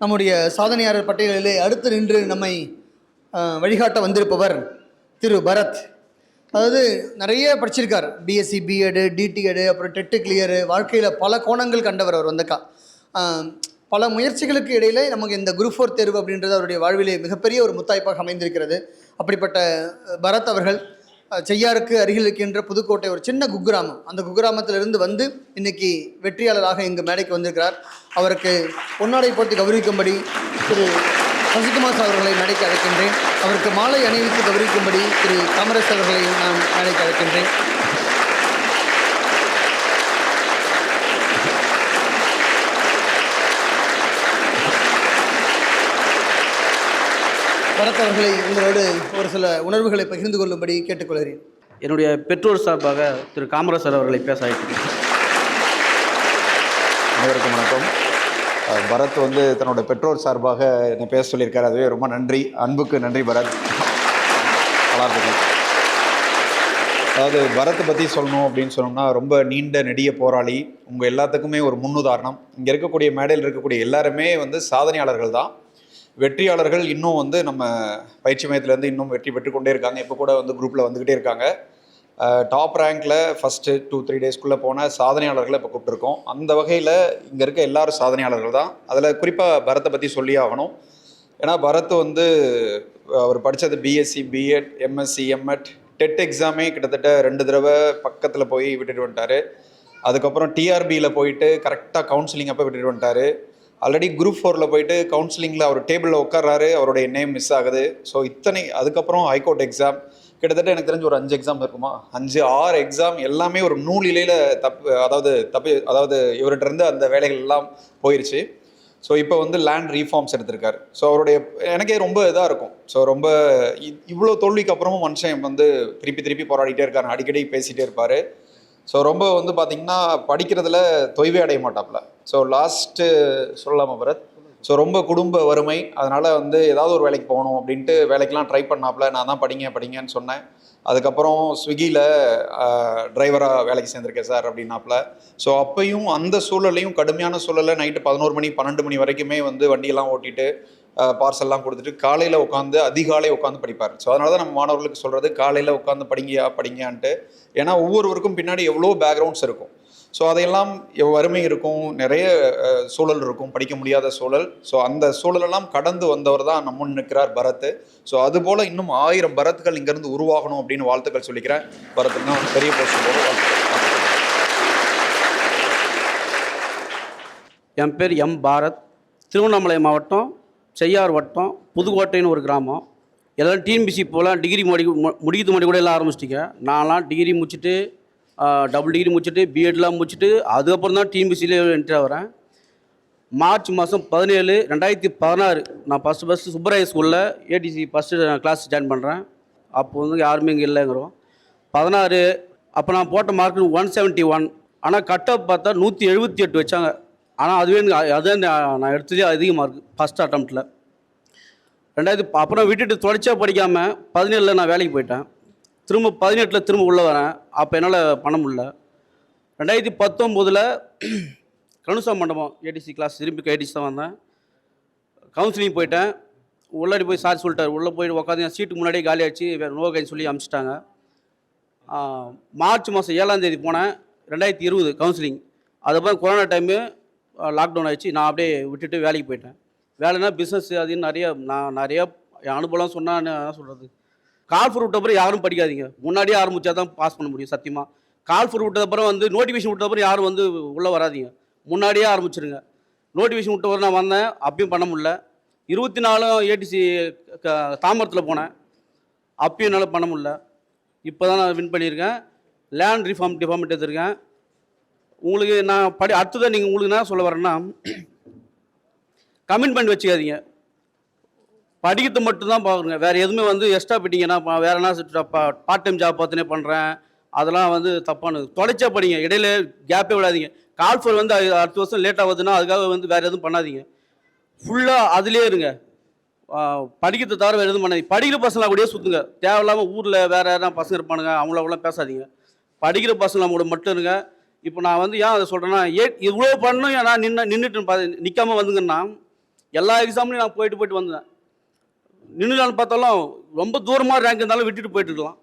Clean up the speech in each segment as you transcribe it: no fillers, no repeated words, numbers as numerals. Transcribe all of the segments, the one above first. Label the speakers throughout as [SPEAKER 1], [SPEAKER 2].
[SPEAKER 1] நம்முடைய சாதனையாளர் பட்டியலிலே அடுத்து நின்று நம்மை வழிகாட்ட வந்திருப்பவர் திரு பரத். அதாவது நிறைய படிச்சிருக்கார், பிஎஸ்சி, பிஎடு, டிடிஎடு, அப்புறம் டெட்டு கிளியரு. வாழ்க்கையில் பல கோணங்கள் கண்டவர் அவர் வந்தக்கா. பல முயற்சிகளுக்கு இடையிலே நமக்கு இந்த குரூப் 4 தேர்வு அப்படின்றது அவருடைய வாழ்விலே மிகப்பெரிய ஒரு முத்தாய்ப்பாக அமைந்திருக்கிறது. அப்படிப்பட்ட பரத் அவர்கள் செய்யாருக்கு அருகில் இருக்கின்ற புதுக்கோட்டை ஒரு சின்ன குக்கிராமம், அந்த குக்கிராமத்திலிருந்து வந்து இன்னைக்கு வெற்றியாளராக எங்கள் மேடைக்கு வந்திருக்கிறார். அவருக்கு பொன்னாடை போட்டு கௌரவிக்கும்படி திரு சசிகுமார் அவர்களை மேடைக்கு அழைக்கின்றேன். அவருக்கு மாலை அணிவித்து கௌரவிக்கும்படி திரு காமராஜ் அவர்களை நான் மேடைக்கு அழைக்கின்றேன். பரத் அவர்களை உங்களோடு ஒரு சில உணர்வுகளை பகிர்ந்து கொள்ளும்படி கேட்டுக்கொள்கிறேன்.
[SPEAKER 2] என்னுடைய பெற்றோர் சார்பாக திரு காமராஜ் அவர்களை பேச அழைக்கிறேன்.
[SPEAKER 3] அனைவருக்கும் வணக்கம். பரத் தன்னோட பெற்றோர் சார்பாக என்னை பேச சொல்லியிருக்காரு. அதுவே ரொம்ப நன்றி, அன்புக்கு நன்றி பரத். நல்லா இருக்குது. அதாவது பரத்தை பற்றி சொல்லணும் அப்படின்னு சொன்னோம்னா, ரொம்ப நீண்ட நெடிய போராளி. உங்கள் எல்லாத்துக்குமே ஒரு முன்னுதாரணம். இங்கே இருக்கக்கூடிய மேடையில் இருக்கக்கூடிய எல்லாருமே சாதனையாளர்கள் தான், வெற்றியாளர்கள். இன்னும் நம்ம பயிற்சி மையத்திலேருந்து இன்னும் வெற்றி பெற்று கொண்டே இருக்காங்க. இப்போ கூட குரூப்பில் வந்துக்கிட்டே இருக்காங்க. டாப் ரேங்கில் ஃபஸ்ட்டு 2-3 டேஸ்க்குள்ளே போன சாதனையாளர்களை இப்போ கூப்பிட்டுருக்கோம். அந்த வகையில் இங்கே இருக்க எல்லாரும் சாதனையாளர்கள் தான். அதில் குறிப்பாக பரத்தை பற்றி சொல்லி ஆகணும். ஏன்னா பரத் அவர் படித்தது BSc, BEd, MSc, MEd, TET எக்ஸாமே கிட்டத்தட்ட 2 தடவை பக்கத்தில் போய் விட்டுட்டு வந்துட்டார். அதுக்கப்புறம் டிஆர்பியில் போயிட்டு கரெக்டாக கவுன்சிலிங் அப்போ விட்டுட்டு வந்துட்டார். ஆல்ரெடி குரூப் 4 போயிட்டு கவுன்சிலிங்கில் அவர் டேபிளில் உட்கார்றாரு, அவருடைய நேம் மிஸ் ஆகுது. ஸோ அதுக்கப்புறம் ஹைகோர்ட் எக்ஸாம் கிட்டத்தட்ட எனக்கு தெரிஞ்சு ஒரு 5 எக்ஸாம் இருக்குமா, 5-6 எக்ஸாம் எல்லாமே ஒரு நூலிலையில் அதாவது இவர்கிட்ட இருந்து அந்த வேலைகள் எல்லாம் போயிடுச்சு. ஸோ இப்போ லேண்ட் ரீஃபார்ம்ஸ் எடுத்திருக்காரு. ஸோ அவருடைய எனக்கே ரொம்ப இதாக இருக்கும். ஸோ ரொம்ப இவ்வளோ தோல்விக்கு அப்புறமும் மனுஷன் திருப்பி போராடிட்டே இருக்காரு, அடிக்கடி பேசிகிட்டே இருப்பார். ஸோ ரொம்ப பார்த்திங்கன்னா படிக்கிறதுல தொய்வே அடைய மாட்டாப்புல. ஸோ லாஸ்ட்டு சொல்லலாமா பரத்? ஸோ ரொம்ப குடும்ப வறுமை, அதனால் ஏதாவது ஒரு வேலைக்கு போகணும் அப்படின்ட்டு வேலைக்கெலாம் ட்ரை பண்ணாப்புல. நான் தான் படிங்கன்னு சொன்னேன். அதுக்கப்புறம் ஸ்விக்கியில் டிரைவராக வேலைக்கு சேர்ந்துருக்கேன் சார் அப்படின்னாப்புல. ஸோ அப்பையும் அந்த சூழலையும், கடுமையான சூழலில் நைட்டு 11 மணி 12 மணி வரைக்குமே வண்டியெல்லாம் ஓட்டிட்டு பார்சல்லாம் கொடுத்துட்டு காலையில் அதிகாலை உட்காந்து படிப்பார். ஸோ அதனால தான் நம்ம மாணவர்களுக்கு சொல்கிறது, காலையில் உட்காந்து படிங்கன்ட்டு. ஏன்னா ஒவ்வொருவருக்கும் பின்னாடி எவ்வளோ பேக்ரவுண்ட்ஸ் இருக்கும். ஸோ அதையெல்லாம் வறுமை இருக்கும், நிறைய சூழல் இருக்கும், படிக்க முடியாத சூழல். ஸோ அந்த சூழலெல்லாம் கடந்து வந்தவர் தான் நம்ம நிற்கிறார் பரத். ஸோ அதுபோல் இன்னும் 1000 பரத்துகள் இங்கேருந்து உருவாகணும் அப்படின்னு வாழ்த்துக்கள் சொல்லிக்கிறேன். பரத்துக்கு தான் பெரிய போஸ்ட் போல வாழ்த்துக்கள்.
[SPEAKER 2] என் பேர் எம் பாரத். திருவண்ணாமலை மாவட்டம், செய்யார் வட்டம், புதுக்கோட்டைன்னு ஒரு கிராமம். எல்லாம் டிஎன்பிசி போகலாம், டிகிரி முடிக்கிறது முன்னாடி கூட எல்லாம் ஆரம்பிச்சிட்டிங்க. நான்லாம் டிகிரி முடிச்சுட்டு, டபுள் டிகிரி முடிச்சுட்டு, பிஎட்லாம் முடிச்சுட்டு, அதுக்கப்புறம் தான் டிஎன்பிசியில் என்ட்ரி ஆகிறேன். மார்ச் மாதம் 17, 2016 நான் ஃபஸ்ட்டு சுப்பராய ஸ்கூலில் ஏடிசி ஃபஸ்ட்டு கிளாஸ் ஜாயின் பண்ணுறேன். அப்போ யாருமே இங்கே இல்லைங்கிறோம். 16 அப்போ நான் போட்ட மார்க் 171. ஆனால் கட் ஆஃப் பார்த்தா 178 வச்சாங்க. ஆனால் அதுவே அதுதான் நான் எடுத்ததே அதிக மார்க் ஃபஸ்ட் அட்டம்ப்டில். அப்புறம் விட்டுட்டு தொடர்ச்சியாக படிக்காமல் 17 நான் வேலைக்கு போயிட்டேன். திரும்ப 18 திரும்ப உள்ளே வரேன். அப்போ என்னால் பண்ண முடியல. 2019 கணுசா மண்டபம் ஏடிசி கிளாஸ் திரும்பி ஏடிசி தான் வந்தேன். கவுன்சிலிங் போயிட்டேன். உள்ளாடி போய் சார் சொல்லிட்டார். உள்ளே போயிட்டு உட்காந்து சீட்டுக்கு முன்னாடியே காலி ஆச்சு, வேறு நோ கைன்னு சொல்லி அனுப்பிச்சிட்டாங்க. மார்ச் மாதம் 7ஆம் தேதி போனேன், 2020 கவுன்சிலிங். அதுக்கப்புறம் கொரோனா டைமு லாக்டவுன் ஆகிடுச்சு. நான் அப்படியே விட்டுட்டு வேலைக்கு போயிட்டேன். வேலைன்னா பிஸ்னஸ் அதுன்னு நிறையா என் அனுபவம் சொன்னால் என்ன சொல்கிறது. கால் ஃபர் விட்டப்பறம் யாரும் படிக்காதீங்க, முன்னாடியே ஆரம்பித்தா தான் பாஸ் பண்ண முடியும். சத்தியமாக கால் ஃபர் விட்டதுக்கப்புறம் நோட்டிஃபிகேஷன் விட்டதுக்கப்புறம் யாரும் உள்ளே வராதிங்க, முன்னாடியே ஆரம்பிச்சிருங்க. நோட்டிஃபிகேஷன் விட்டவரை நான் வந்தேன், அப்பயும் பண்ண முடியல. 24 ஏடிசி தாமரத்தில் போனேன், அப்பயும் என்னால் பண்ண முடியல. இப்போ தான் நான் வின் பண்ணியிருக்கேன். லேண்ட் ரிஃபார்ம் டிபார்ட்மெண்ட் எடுத்திருக்கேன். உங்களுக்கு நான் அடுத்ததான் நீங்கள் உங்களுக்கு என்ன சொல்ல வரேன்னா, கமிட்மெண்ட் வச்சுக்காதீங்க, படிக்கிறது மட்டும்தான் பார்க்குறேங்க. வேறு எதுவுமே எக்ஸ்ட்ரா போயிட்டீங்கன்னா வேறு என்ன பார்ட் டைம் ஜாப் பார்த்துனே பண்ணுறேன், அதெல்லாம் தப்பானது. தொடச்சா படிங்க, இடையில கேப்பே விடாதீங்க. கால் ஃபோர் அடுத்த வருஷம் லேட் ஆகுதுன்னா அதுக்காக வேறு எதுவும் பண்ணாதீங்க. ஃபுல்லாக அதிலே இருங்க. படிக்கிறத தவிர வேறு எதுவும் பண்ணாதீங்க. படிக்கிற பசங்களாம் கூடயே சுற்றுங்க. தேவையில்லாமல் ஊரில் வேறு யாரா பசங்க இருப்பானுங்க, அவங்களாம் பேசாதீங்க. படிக்கிற பசங்களாம் கூட மட்டும் இருங்க. இப்போ நான் ஏன் அதை சொல்கிறேன்னா, இவ்வளோ பண்ணணும் நான் நின்றுட்டு நிற்காமல் வந்துங்கன்னா எல்லா எக்ஸாம்லையும் நான் போயிட்டு வந்தேன். நின்றுலான்னு பார்த்தாலும் ரொம்ப தூரமாக ரேங்க் இருந்தாலும் விட்டுட்டு போயிட்டு இருக்கலாம்.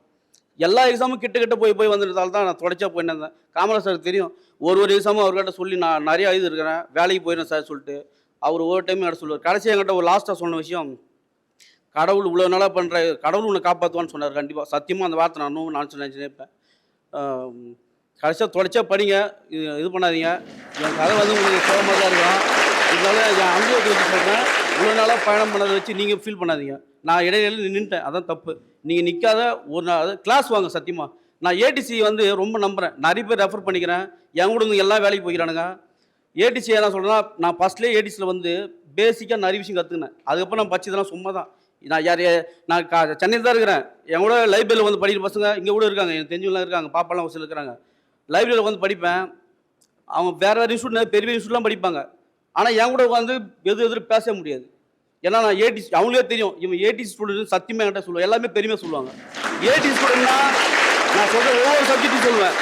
[SPEAKER 2] எல்லா எக்ஸாமும் கிட்ட போய் வந்துட்டதால தான் நான் தொடர்ச்சியாக போயிட்டு இருந்தேன். காமராஜ் சார் தெரியும், ஒரு எக்ஸாமும் அவர்கிட்ட சொல்லி நான் நிறைய இது இருக்கிறேன், வேலைக்கு போயிடுறேன் சார் சொல்லிட்டு அவர் ஒவ்வொரு டைமும் என்கிட்ட சொல்லுவார். கடைசி என்கிட்ட ஒரு லாஸ்ட்டாக சொன்ன விஷயம், கடவுள் இவ்வளோ நாளாக பண்ணுற, கடவுள் உன்னை காப்பாற்றுவான்னு சொன்னார். கண்டிப்பாக சத்தியமாக அந்த வார்த்தை நான் நினச்சிருப்பேன். கடைசியாக தொடர்ச்சியாக படிங்க, இது பண்ணாதீங்க. என் கதை வந்து உங்களுக்கு சோகமாக தான் இருக்கும். இதனால என் அனுபவத்தை வச்சு சொல்கிறேன், இவ்வளோ நாளாக பயணம் பண்ணதை வச்சு நீங்கள் ஃபீல் பண்ணாதீங்க. நான் இடையில நின்றுட்டேன், அதான் தப்பு. நீங்கள் நிற்காத ஒரு நாள் கிளாஸ் வாங்க. சத்தியமாக நான் ஏடிசி வந்து ரொம்ப நம்புகிறேன், நிறைய பேர் ரெஃபர் பண்ணிக்கிறேன். என் கூட எல்லாம் வேலைக்கு போய்க்கிறானுங்க. ஏடிசி என்ன சொல்கிறேன்னா, நான் ஃபஸ்ட்லேயே ஏடிசியில் வந்து பேசிக்காக நிறைய விஷயம் கற்றுக்கினேன். அதுக்கப்புறம் நான் படிச்சதெல்லாம் சும்மா தான். நான் சென்னையில் தான் இருக்கிறேன். என் கூட லைப்ரரியில் வந்து படிக்கிற பசங்க இங்கே கூட இருக்காங்க, எனக்கு தெரிஞ்சவங்களாம் இருக்காங்க, பாப்பாலாம் ஒரு சில இருக்கிறாங்க. லைப்ரரியில் வந்து படிப்பேன். அவங்க வேறு இன்ஸ்டியூட் பெரிய இன்ஸ்டியூட்லாம் படிப்பாங்க. ஆனால் என் கூட உட்காந்து எதிர் பேச முடியாது. ஏன்னா நான் ஏடிசி, அவங்களே தெரியும் இவன் ஏடிசி ஸ்டூடெண்ட். சத்தியமாக என்கிட்ட சொல்லுவேன், எல்லாமே பெருமையாக சொல்லுவாங்க. ஏடிசி ஸ்டூடெண்ட்னா நான் சொல்கிற ஒவ்வொரு சப்ஜெக்ட்டும் சொல்லுவேன்.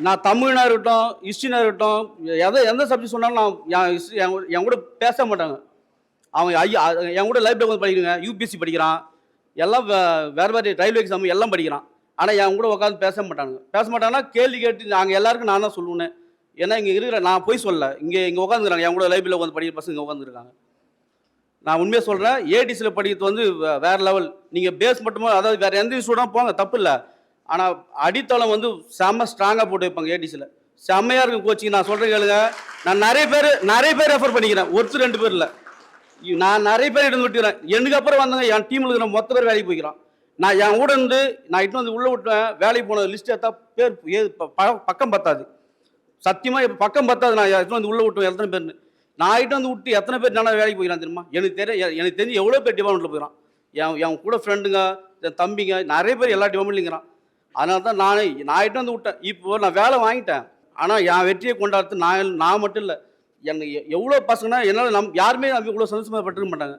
[SPEAKER 2] நான் தமிழ்னா இருக்கட்டும், ஹிஸ்ட்ரினா இருக்கட்டும், எந்த சப்ஜெக்ட் சொன்னாலும் நான் என் கூட பேச மாட்டாங்க. அவன் என் கூட லைப்ரரி வந்து படிக்கிறேங்க, யூபிஎஸ்சி படிக்கிறான், எல்லாம் வேறு ரயில்வே எக்ஸாம் எல்லாம் படிக்கிறான். ஆனால் என் கூட உட்காந்து பேச மாட்டாங்கன்னா கேள்வி கேட்டு நாங்கள் எல்லாருக்கும் நான் தான் சொல்லுவேன். ஏன்னா இங்கே இருக்கிற நான் போய் சொல்ல, இங்கே உட்காந்துருக்காங்க, என் கூட லைப்ரரியில் உட்காந்து படிக்கிற பசங்க இங்கே உட்காந்துருக்காங்க. நான் உண்மையாக சொல்கிறேன், ஏடிசியில் படிக்கிறது வந்து வேறு லெவல். நீங்கள் பேஸ் மட்டுமா, அதாவது வேறு எந்த இன்ஸ்டியூட்டாக போங்க, தப்பு இல்லை. ஆனால் அடித்தளம் வந்து செம்ம ஸ்ட்ராங்காக போட்டு வைப்பாங்க ஏடிசியில். செம்மையாக இருக்கும் கோச்சிங். நான் சொல்கிறேன் கேளுங்க, நான் நிறைய பேர் ரெஃபர் பண்ணிக்கிறேன், ஒருத்தர் 2 பேர் இல்லை. நான் நிறைய பேர் எடுத்து விட்டுக்கிறேன். எனக்கு அப்புறம் வந்தாங்க, என் டீமில் இருக்கிற மொத்த பேர் வேலைக்கு போய்க்கிறான். நான் என் கூட இருந்து நான் இட்டு வந்து உள்ளே விட்டுவேன். வேலைக்கு போன லிஸ்ட் எடுத்தா பேர் பக்கம் பத்தாது. சத்தியமாக இப்போ பக்கம் பத்தாது. நான் எத்தனை வந்து உள்ளே விட்டுவேன் எத்தனை பேர்னு. நான் ஆகிட்டு வந்து விட்டு எத்தனை பேர் நான் வேலைக்கு போய்க்கிறான் தெரியுமா? எனக்கு தெரிஞ்சு எவ்வளோ பேர் டிபார்ட்மெண்ட்டில் போய்க்கிறான். என் கூட ஃப்ரெண்டுங்க, என் தம்பிங்க, நிறைய பேர் எல்லா டிபார்ட்மெண்ட்லைங்கிறான். அதனால தான் நான் ஆகிட்டு வந்து விட்டேன். இப்போ நான் வேலை வாங்கிட்டேன். ஆனால் என் வெற்றியை கொண்டாடுறது நான் மட்டும் இல்லை, எனக்கு எவ்வளோ பசங்கன்னா என்னால் யாருமே இவ்வளோ சந்தோஷப்பட்டுருக்க மாட்டாங்க.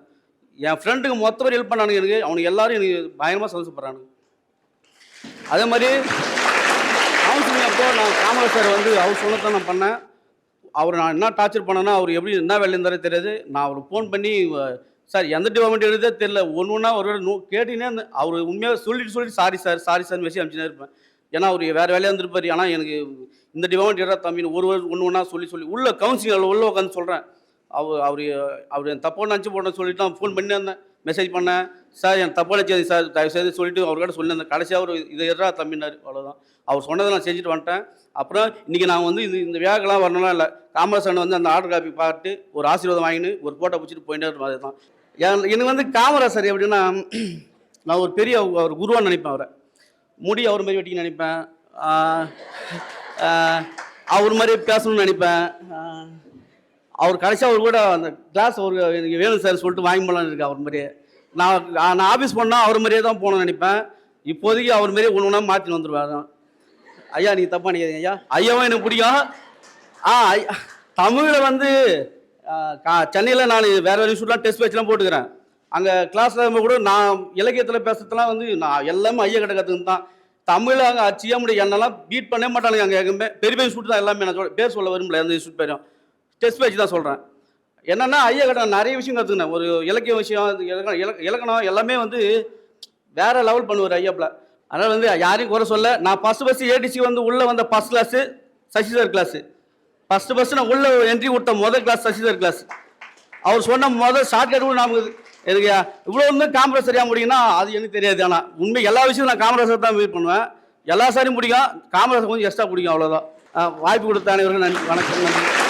[SPEAKER 2] என் ஃப்ரெண்டுக்கு மொத்த பேர் ஹெல்ப் பண்ணானுங்க. அவனுக்கு எல்லாரும் எனக்கு பயங்கரமாக சந்தோஷப்படுறானுங்க. அதே மாதிரி கவுன்சிலிங் அப்போ நான் காமராஜ் சார் வந்து அவர் சொல்லத்தான் நான் பண்ணேன். அவர் நான் என்ன டார்ச்சர் பண்ணேன்னா, அவர் எப்படி என்ன வேலை இருந்தாரே தெரியாது. நான் அவருக்கு ஃபோன் பண்ணி, சார் எந்த டிபார்ட்மெண்ட் எழுதே தெரியல, ஒன்று ஒரு கேட்டீங்கன்னா அவர் உண்மையாக சொல்லிட்டு சாரி சார் மெசேஜ் அனுப்பிச்சுனே இருப்பேன். ஏன்னா அவர் வேறு வேலையாக இருந்திருப்பார். ஆனால் எனக்கு இந்த டிபார்ட்மெண்ட் எழுதா தம்பின்னு ஒன்று ஒன்றா சொல்லி உள்ள கவுன்சிலிங் உள்ள உட்காந்து சொல்கிறேன். அவர் என் தப்பாக நினச்சி போட்டேன்னு சொல்லிட்டு நான் ஃபோன் பண்ணி இருந்தேன், மெசேஜ் பண்ணேன். சார் என் தப்பாக நினச்சி சார் தயவுசெய்து சொல்லிட்டு அவர்கிட்ட சொல்லியிருந்தேன். கடைசியாக அவர் இதை எறா தம்பினார். அவ்வளோதான். அவர் சொன்னதை நான் செஞ்சுட்டு வந்துட்டேன். அப்புறம் இன்றைக்கி நான் வந்து இந்த விழாக்கெல்லாம் வரணும்லாம் இல்லை. காமராஜ் சார் வந்து அந்த ஆர்டர் காப்பி பார்த்து ஒரு ஆசீர்வாதம் வாங்கின்னு ஒரு ஃபோட்டோ பிடிச்சிட்டு போயிட்டே மாதிரி தான். எனக்கு வந்து காமராஜ் சார் எப்படின்னா, நான் ஒரு பெரிய அவர் குருவான்னு நினைப்பேன். அவரை முடி அவர் மாதிரி வெட்டின்னு நினைப்பேன், அவர் மாதிரி பேசணும்னு நினைப்பேன். அவர் கடைசியாக அவர் கூட அந்த கிளாஸ் எனக்கு வேணும் சார் சொல்லிட்டு வாங்கி போகலான்னு இருக்கேன். அவர் மாதிரியே நான் ஆஃபீஸ் போனால் அவர் மாதிரியே தான் போகணும்னு நினைப்பேன். இப்போதைக்கு அவர் மாதிரியே ஒன்று ஒன்றா மாற்றின்னு வந்துடுவார். ஐயா நீங்கள் தப்பாக நினைக்காதீங்க ஐயாவும் எனக்கு பிடிக்கும். தமிழில் வந்து சென்னையில் நான் வேறு இன்ஸ்டியூட்லாம் டெஸ்ட் பேட்ச்லாம் போட்டுக்கிறேன். அங்கே கிளாஸில் கூட நான் இலக்கியத்தில் பேசுறதுலாம் வந்து நான் எல்லாமே ஐயா கிட்ட கற்றுக்கு தான். தமிழ் அங்கே அச்சியாக முடியும், என்னெல்லாம் பீட் பண்ணவே மாட்டானுங்க. அங்கே எங்கே பெரிய இன்ஸ்டியூட் தான் எல்லாமே. நான் பேர் சொல்ல விரும்பல, எந்த இன்ஸ்டியூட் பேரும் டெஸ்ட் பேட்ச் தான் சொல்கிறேன். என்னென்னா ஐயா கிட்ட நிறைய விஷயம் கற்றுக்கினேன். ஒரு இலக்கிய விஷயம், இலக்கணம் எல்லாமே வந்து வேறு லெவல் பண்ணுவார் ஐயாப்பில். அதனால் வந்து யாரையும் குறை சொல்ல. நான் ஃபஸ்ட்டு ஏடிசி வந்து உள்ளே வந்த first class Sasidhar class. First நான் உள்ளே என்ட்ரி கொடுத்த முதல் கிளாஸ் சசிதர் கிளாஸ். அவர் சொன்ன முதல் ஷார்ட்கட் கூட நமக்கு எனக்கு இவ்வளோ வந்து காமராஜ் சரியாக முடியும்னா அது எனக்கு தெரியாது. ஆனால் உண்மை எல்லா விஷயமும் நான் காமராஜர் தான் வெயிட் பண்ணுவேன். எல்லா சாரியும் பிடிக்கும், காமராஜர் கொஞ்சம் எக்ஸ்ட்ரா பிடிக்கும், அவ்வளோதான். வாய்ப்பு கொடுத்த அனைவருக்கும் நன்றி, வணக்கம், நன்றி.